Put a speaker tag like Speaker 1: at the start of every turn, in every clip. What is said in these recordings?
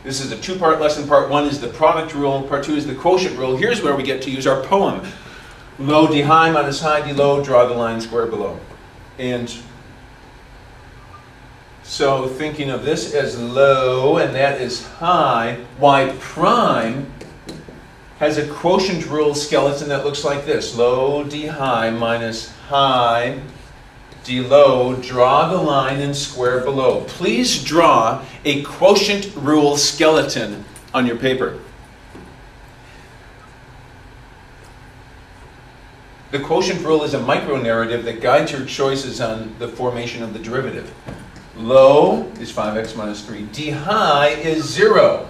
Speaker 1: This is a two-part lesson. Part one is the product rule. Part two is the quotient rule. Here's where we get to use our poem. Low d high minus high d low, draw the line square below. And so thinking of this as low and that is high, y prime has a quotient rule skeleton that looks like this. Low d high minus high d low, draw the line and square below. Please draw a quotient rule skeleton on your paper. The quotient rule is a micro-narrative that guides your choices on the formation of the derivative. Low is 5x minus 3. D high is 0.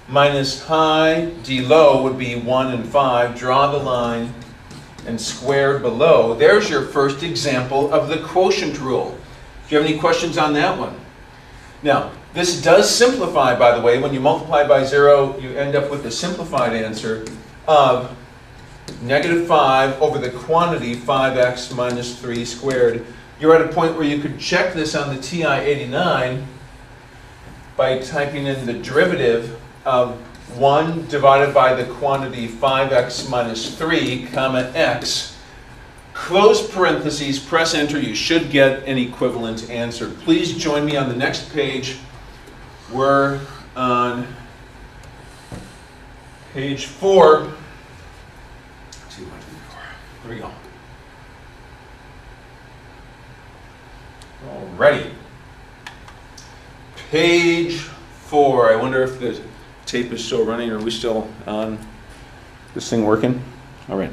Speaker 1: Minus high, d low would be 1 and 5. Draw the line and square below. There's your first example of the quotient rule. Do you have any questions on that one? Now, this does simplify, by the way. When you multiply by 0, you end up with the simplified answer of negative 5 over the quantity 5x minus 3 squared. You're at a point where you could check this on the TI-89 by typing in the derivative of 1 divided by the quantity 5x minus 3, comma, x. Close parentheses, press enter. You should get an equivalent answer. Please join me on the next page. We're on page 4. 2, 1, 2, 4. Here we go. Alrighty. Page 4. I wonder if the tape is still running. Are we still on this thing working? All right.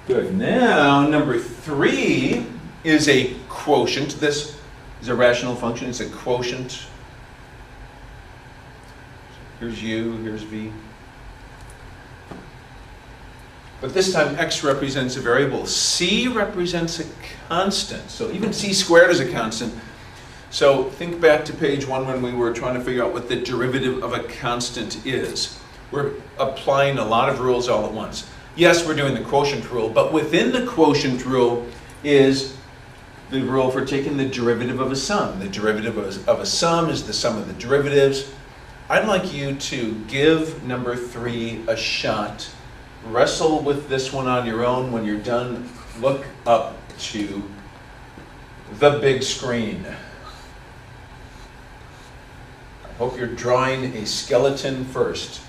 Speaker 1: Good. Now, number 3 is a quotient. This is a rational function. It's a quotient. Here's u, here's v. But this time x represents a variable. C represents a constant. So even c squared is a constant. So think back to page 1 when we were trying to figure out what the derivative of a constant is. We're applying a lot of rules all at once. Yes, we're doing the quotient rule, but within the quotient rule is the rule for taking the derivative of a sum. The derivative of a sum is the sum of the derivatives. I'd like you to give number 3 a shot. Wrestle with this one on your own. When you're done, look up to the big screen. I hope you're drawing a skeleton first.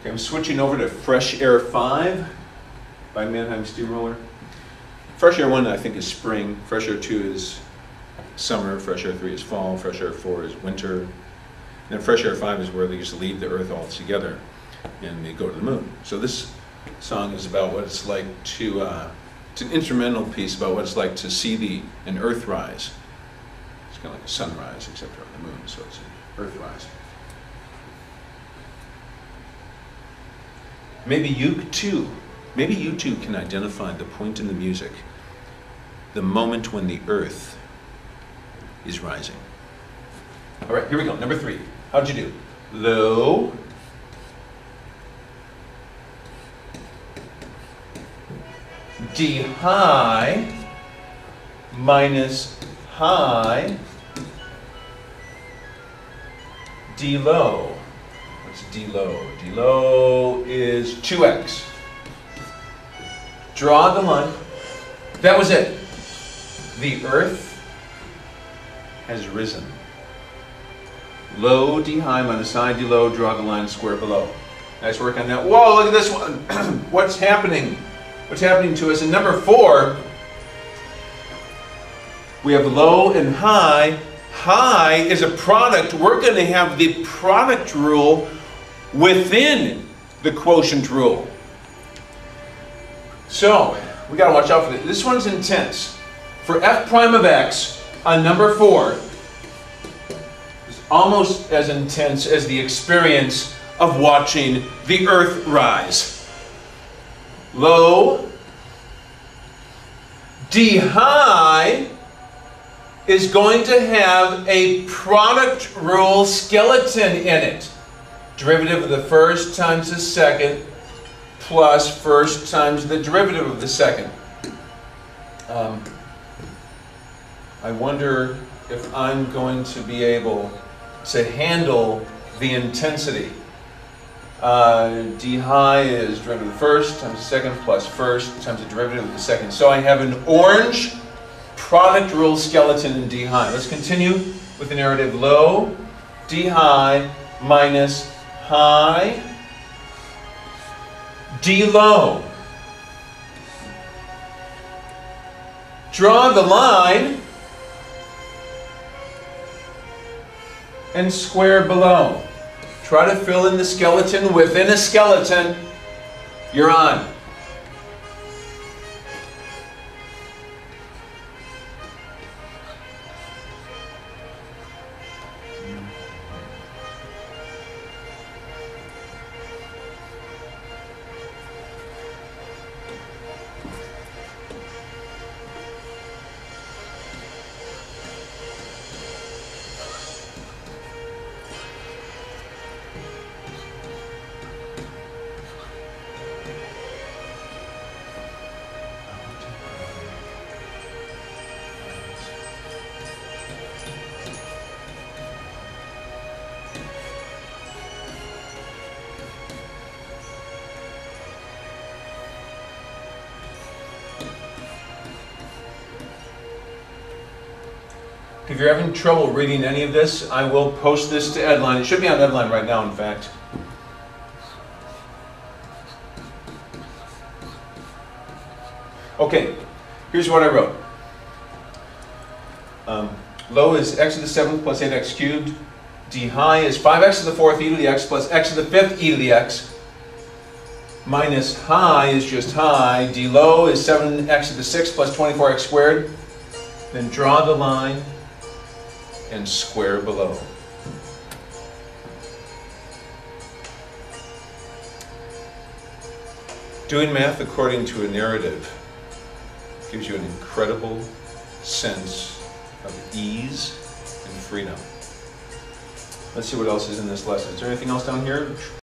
Speaker 1: I'm switching over to Fresh Air 5 by Mannheim Steamroller. Fresh Air 1 I think is spring, Fresh Air 2 is summer, Fresh Air 3 is fall, Fresh Air 4 is winter, and then Fresh Air 5 is where they just leave the Earth altogether and they go to the moon. So this song is about what it's like to, it's an instrumental piece about what it's like to see an Earth rise. It's kind of like a sunrise except for on the moon, so it's an Earth rise. Maybe you too can identify the point in the music, the moment when the Earth is rising. All right, here we go. Number 3. How'd you do? Low. D high minus high D low. D low. D low is 2x. Draw the line. That was it. The Earth has risen. Low D high minus high D low. Draw the line square below. Nice work on that. Whoa, look at this one. What's happening? What's happening to us? In number 4, we have low and high. High is a product. We're going to have the product rule within the quotient rule. So, we got to watch out for this. This one's intense. For f prime of x on number 4, almost as intense as the experience of watching the Earth rise. Low, d high is going to have a product rule skeleton in it. Derivative of the first times the second plus first times the derivative of the second. I wonder if I'm going to be able to handle the intensity. D high is derivative of the first times the second plus first times the derivative of the second. So I have an orange product rule skeleton in D high. Let's continue with the narrative. Low, D high minus high, D low. Draw the line and square below. Try to fill in the skeleton within a skeleton. You're on. If you're having trouble reading any of this, I will post this to Edline. It should be on Edline right now, in fact. Okay, here's what I wrote. Low is x to the 7th plus 8x cubed. D high is 5x to the 4th e to the x plus x to the 5th e to the x. Minus high is just high. D low is 7x to the 6th plus 24x squared. Then draw the line and square below. Doing math according to a narrative gives you an incredible sense of ease and freedom. Let's see what else is in this lesson. Is there anything else down here?